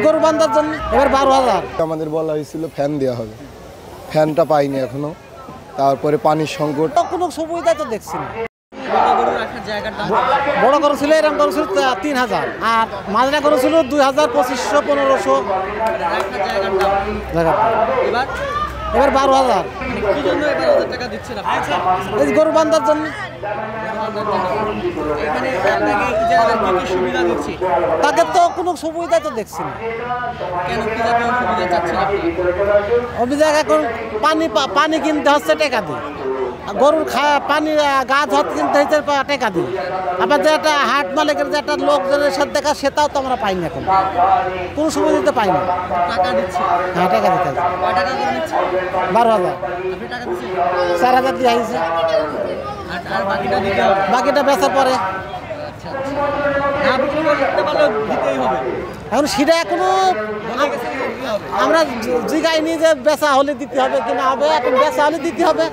গরু বান্ধার জন্য এবার 12,000। আমাদের বলা হয়েছিল ফ্যান দেওয়া হবে, ফ্যানটা পাইনি এখনো। তারপরে পানির সংকট, কোনো সুবিধা তো দেখছি না। বড় গরু ছিল এরকম গরু ছিল 3,000, আর মাজরা গরু ছিল 2,000, 2,500, 1,500 জায়গা। এবার 12,000 এই গরু বান্ধার জন্য। তাদের তো কোনো সুবিধা তো দেখছি না। অভিযোগ এখন পানি কিনতে হচ্ছে টাকা দিয়ে, গরুর পানি গা ধোয়াতে কিনতে হচ্ছে টাকা দিয়ে। আবার যে একটা হাট মালিকের যে একটা লোকজনের সাথে দেখা, সেটাও তো আমরা পাইনি, এখন কোনো সুবিধা তো পাইনি। হ্যাঁ, টাকা দিতে হবে। 12,000, 4,000 দিয়ে আসছে, বাকিটা বেচার পরে। এখন সেটা এখনো আমরা জিগাইনি যে বেচা হলে দিতে হবে কিনা হবে, এখন বেচা হলে দিতে হবে।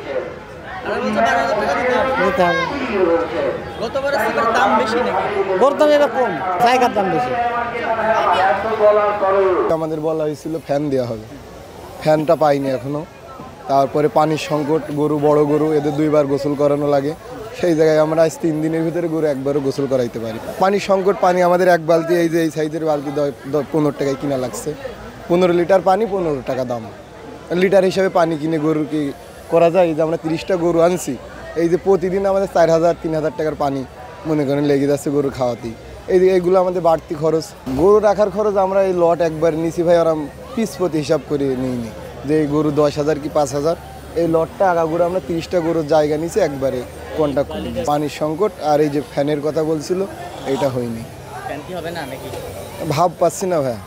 গরুর দাম এবার কম, জায়গার দাম বেশি। আমাদের বলা হয়েছিল ফ্যান দেওয়া হবে, ফ্যানটা পাইনি এখনো। তারপরে পানির সংকট, গরু বড় গরু, এদের 2বার গোসল করানো লাগে। সেই জায়গায় আমরা আজ 3 দিনের ভিতরে গরু একবারও গোসল করাইতে পারি। পানির সংকট, পানি আমাদের এক বালতি, এই যে এই সাইজের বালতি 15 টাকায় কিনা লাগছে। 15 লিটার পানি 15 টাকা দাম। লিটার হিসাবে পানি কিনে গরুর কি করা যায়? এই যে আমরা 30টা গরু আনছি, এই যে প্রতিদিন আমাদের 4,000, 3,000 টাকার পানি মনে করেন লেগে যাচ্ছে গরু খাওয়াতেই। এইগুলো আমাদের বাড়তি খরচ। গরু রাখার খরচ আমরা এই লট একবার নিছি ভাই, আর পিস প্রতি হিসাব করে নিইনি যে এই গরু 10,000 কি 5,000। এই লটটা আগাগোড়া আমরা 30টা গরুর জায়গা নিছি, একবারে কন্ট্যাক্ট করি। পানির সংকট আর এই যে ফ্যানের কথা বলছিল, এটা হয়নি। ভাব পাচ্ছি না ভাই।